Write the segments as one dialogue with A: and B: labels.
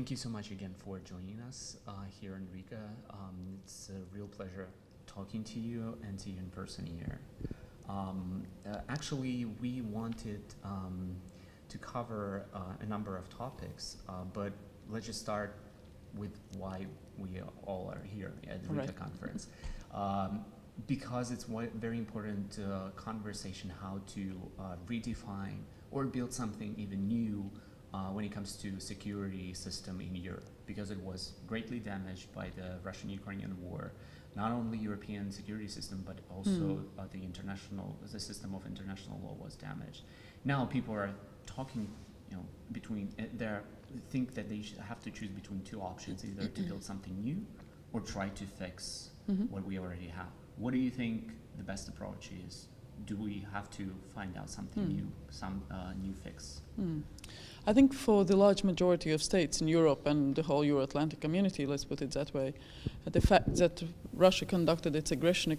A: thank you so much again for joining us here in Riga. It's a real pleasure talking to you and to you in person here. Actually, we wanted to cover a number of topics, but let's just start with why we all are here at the Riga conference. Because it's a very important conversation how to redefine or build something even new when it comes to security system in Europe, because it was greatly damaged by the Russian-Ukrainian war. Not only European security system, but also the system of international law was damaged. Now people are talking, think that they have to choose between two options, either to build something new or try to fix what we already have. What do you think the best approach is? Do we have to find out something new, some new fix?
B: I think for the large majority of states in Europe and the whole Euro-Atlantic community, let's put it that way, the fact that Russia conducted its aggression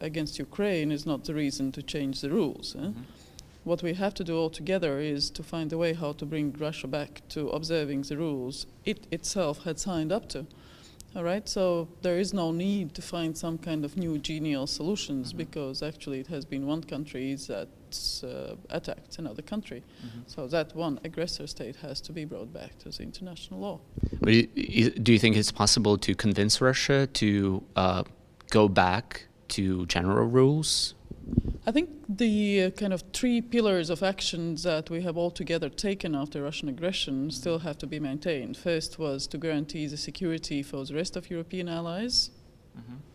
B: against Ukraine is not the reason to change the rules. What we have to do altogether is to find a way how to bring Russia back to observing the rules it itself had signed up to. All right, so there is no need to find some kind of new genial solutions because actually it has been one country that's attacked another country. So that one aggressor state has to be brought back to the international law.
A: But do you think it's possible to convince Russia to go back to general rules?
B: I think the kind of three pillars of actions that we have altogether taken after Russian aggression still have to be maintained. First was to guarantee the security for the rest of European allies,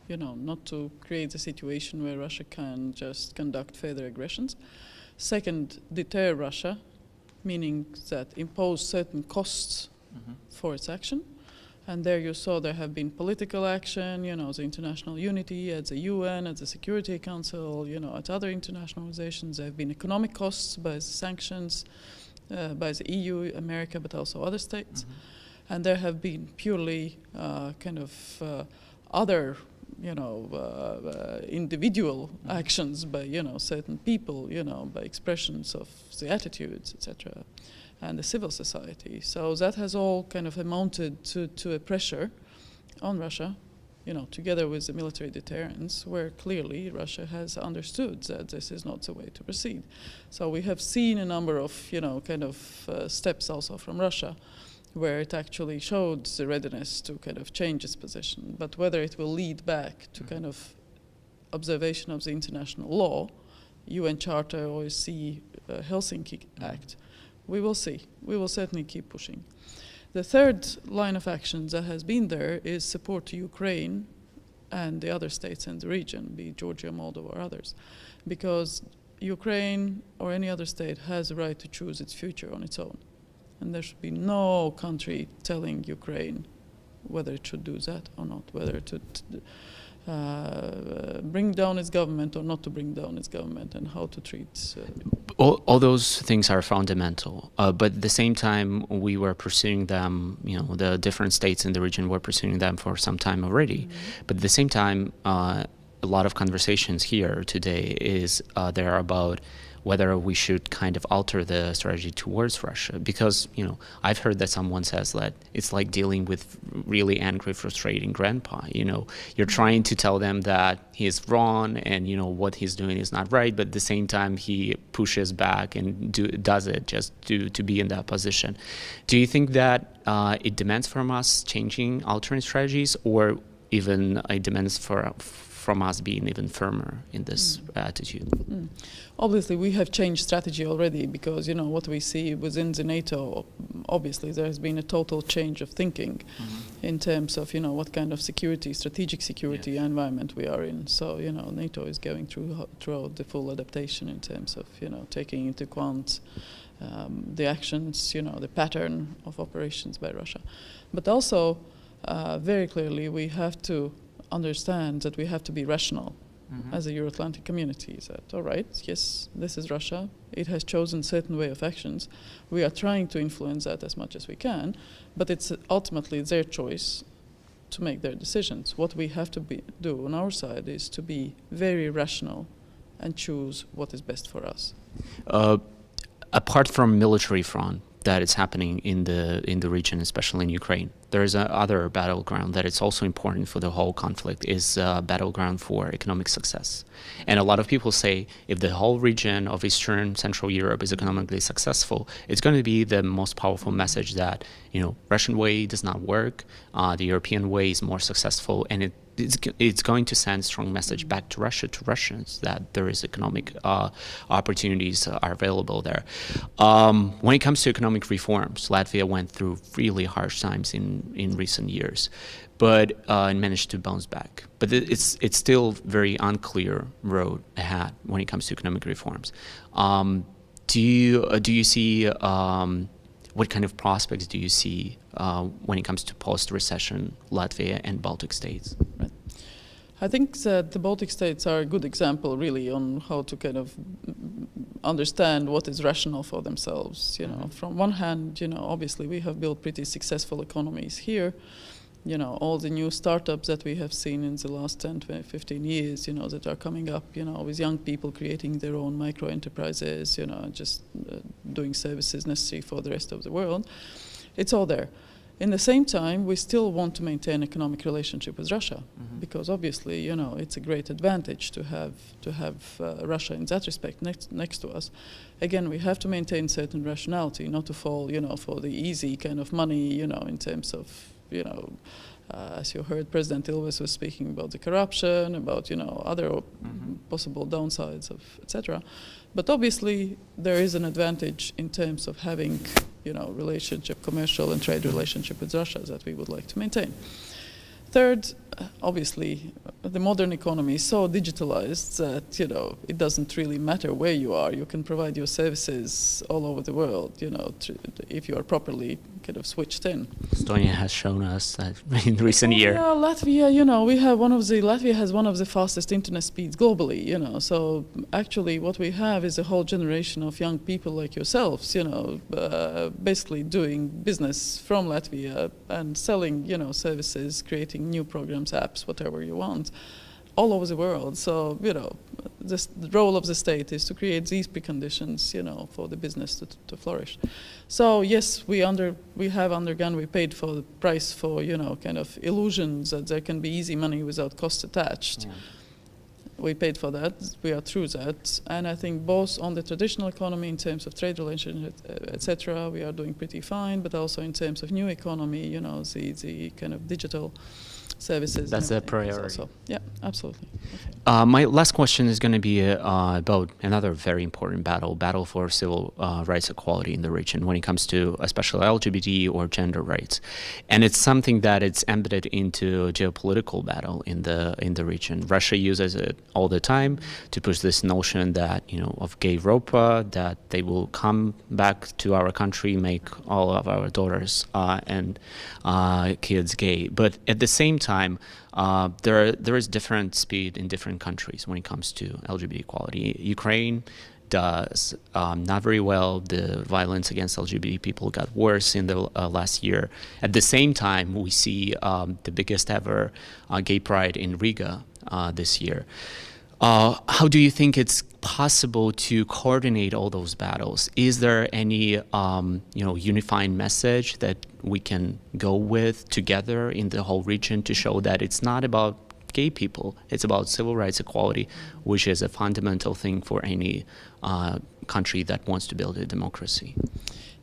B: not to create a situation where Russia can just conduct further aggressions. Second, deter Russia, meaning that impose certain costs for its action. And there you saw there have been political action, the international unity at the UN, at the Security Council, at other international organizations. There have been economic costs by the sanctions, by the EU, America, but also other states. And there have been purely other, individual actions by, certain people, by expressions of the attitudes, etc. and the civil society. So that has all kind of amounted to a pressure on Russia, together with the military deterrence, where clearly Russia has understood that this is not the way to proceed. So we have seen a number of, steps also from Russia, where it actually showed the readiness to kind of change its position. But whether it will lead back to kind of observation of the international law, UN Charter, OSCE, Helsinki Act, we will see. We will certainly keep pushing. The third line of action that has been there is support to Ukraine and the other states in the region, be it Georgia, Moldova, or others. Because Ukraine or any other state has a right to choose its future on its own. And there should be no country telling Ukraine whether it should do that or not, whether to bring down its government or not to bring down its government, and how to treat.
A: All those things are fundamental, but at the same time, we were pursuing them. The different states in the region were pursuing them for some time already. But at the same time, a lot of conversations here today is there about whether we should kind of alter the strategy towards Russia. Because, I've heard that someone says that it's like dealing with really angry, frustrating grandpa. You're trying to tell them that he's wrong and, what he's doing is not right, but at the same time he pushes back and does it just to be in that position. Do you think that it demands from us changing, altering strategies, or even it demands from us being even firmer in this attitude?
B: Obviously, we have changed strategy already because, what we see within the NATO, obviously there has been a total change of thinking in terms of, what kind of security, strategic security environment we are in. So, NATO is going throughout the full adaptation in terms of, taking into account the actions, the pattern of operations by Russia. But also, very clearly, we have to understand that we have to be rational as a Euro-Atlantic community. That, all right, yes, this is Russia. It has chosen certain way of actions. We are trying to influence that as much as we can, but it's ultimately their choice to make their decisions. What we have to do on our side is to be very rational and choose what is best for us.
A: Apart from military front, that is happening in the region, especially in Ukraine. There is another battleground that is also important for the whole conflict, is a battleground for economic success. And a lot of people say if the whole region of Eastern Central Europe is economically successful, it's going to be the most powerful message that, Russian way does not work, the European way is more successful, and it's going to send a strong message back to Russia, to Russians, that there is economic opportunities are available there. When it comes to economic reforms, Latvia went through really harsh times in recent years, but it managed to bounce back. But it's still very unclear road ahead when it comes to economic reforms. Do you see what kind of prospects do you see when it comes to post-recession Latvia and Baltic states?
B: Right. I think that the Baltic states are a good example, really, on how to kind of understand what is rational for themselves. From one hand, obviously we have built pretty successful economies here. All the new startups that we have seen in the last 10, 20, 15 years, that are coming up, with young people creating their own micro enterprises, just doing services necessary for the rest of the world. It's all there. In the same time, we still want to maintain economic relationship with Russia, because obviously, it's a great advantage to have Russia in that respect next to us. Again, we have to maintain certain rationality, not to fall, for the easy kind of money, in terms of, as you heard, President Ilves was speaking about the corruption, about other possible downsides of etc. But obviously there is an advantage in terms of having relationship, commercial and trade relationship with Russia that we would like to maintain. Third, obviously, the modern economy is so digitalized that it doesn't really matter where you are. You can provide your services all over the world, if you are properly kind of switched in.
A: Estonia has shown us that in recent years.
B: Yeah, Latvia, Latvia has one of the fastest internet speeds globally, So actually, what we have is a whole generation of young people like yourselves, basically doing business from Latvia and selling, services, creating new programs, apps, whatever you want, all over the world. So, the role of the state is to create these preconditions, for the business to flourish. So yes, we paid for the price for, kind of illusions that there can be easy money without cost attached. Yeah. We paid for that, we are through that, and I think both on the traditional economy in terms of trade relations, etc., we are doing pretty fine, but also in terms of new economy, the kind of digital services.
A: That's a priority.
B: Also. Yeah, absolutely. Okay.
A: My last question is going to be about another very important battle for civil rights equality in the region when it comes to especially LGBT or gender rights. And it's something that it's embedded into a geopolitical battle in the region. Russia uses it all the time to push this notion that, of gay Europa, that they will come back to our country, make all of our daughters and kids gay. But at the same time, there is different speed in different countries when it comes to LGBT equality. Ukraine does not very well. The violence against LGBT people got worse in the last year. At the same time, we see the biggest ever gay pride in Riga this year. How do you think it's possible to coordinate all those battles? Is there any unifying message that we can go with together in the whole region to show that it's not about gay people, it's about civil rights equality, which is a fundamental thing for any country that wants to build a democracy?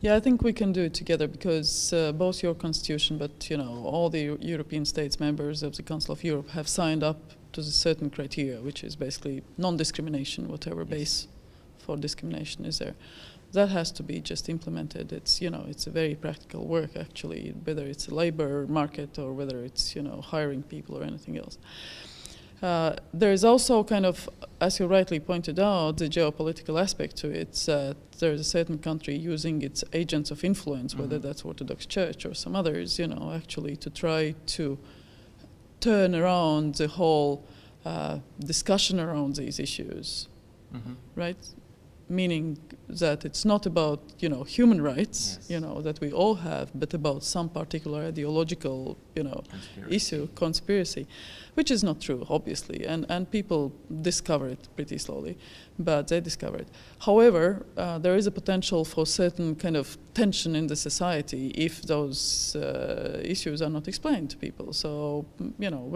B: Yeah, I think we can do it together because both your constitution, but all the European states members of the Council of Europe have signed up to the certain criteria, which is basically non-discrimination, whatever base for discrimination is there. That has to be just implemented. It's it's a very practical work actually, whether it's a labor market or whether it's hiring people or anything else. There is also kind of, as you rightly pointed out, the geopolitical aspect to it. There is a certain country using its agents of influence, whether that's Orthodox Church or some others, actually to try to turn around the whole discussion around these issues, right? meaning that it's not about, you know, human rights,
A: Yes.
B: you know, that we all have, but about some particular ideological, you know, issue, conspiracy, which is not true, obviously, and people discover it pretty slowly, but they discover it. However, there is a potential for certain kind of tension in the society if those issues are not explained to people. So, you know,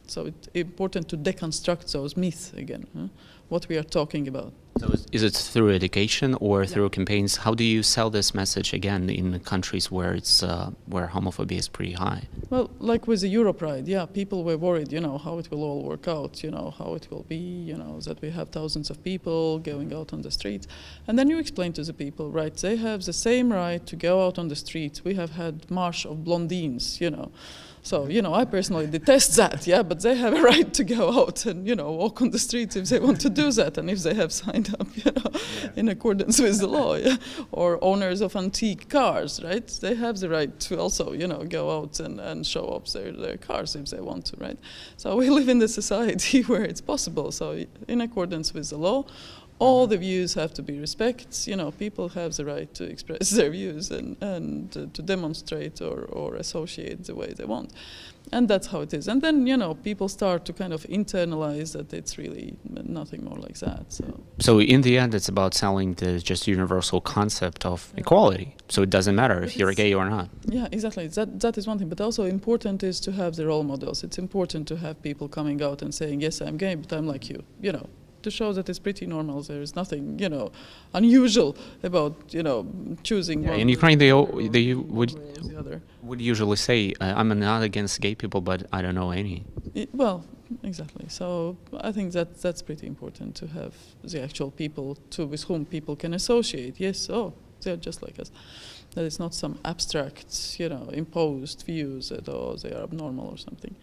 B: so it's important to deconstruct those myths again, what we are talking about.
A: So is it through education or through campaigns? How do you sell this message again in countries where it's where homophobia is pretty high?
B: Well, like with the Europe ride, yeah, people were worried, you know, how it will all work out, you know, how it will be, you know, that we have thousands of people going out on the streets. And then you explain to the people, right, they have the same right to go out on the streets. We have had march of blondines, you know. So, you know, I personally detest that, yeah, but they have a right to go out and, you know, walk on the streets if they want to do that and if they have signed up, you know, in accordance with the law, yeah. Or owners of antique cars, right? They have the right to also, you know, go out and show off their cars if they want to, right? So we live in a society where it's possible. So in accordance with the law, all the views have to be respected. You know, people have the right to express their views and to demonstrate or associate the way they want. And that's how it is. And then, you know, people start to kind of internalize that it's really nothing more like that.
A: So in the end, it's about selling the just universal concept of equality. So it doesn't matter if you're gay or not.
B: Yeah, exactly. That is one thing. But also important is to have the role models. It's important to have people coming out and saying, yes, I'm gay, but I'm like you know. To show that it's pretty normal. There is nothing, you know, unusual about, you know, choosing one.
A: In Ukraine, they would usually say, I'm not against gay people, but I don't know any.
B: Well, exactly. So I think that's pretty important to have the actual people with whom people can associate. Yes, oh, they're just like us. That it's not some abstract, you know, imposed views that, oh, they are abnormal or something.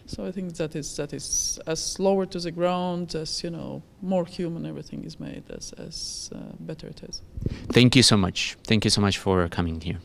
B: So I think that is as lower to the ground, as, you know, more human everything is made, as better it is.
A: Thank you so much. Thank you so much for coming here.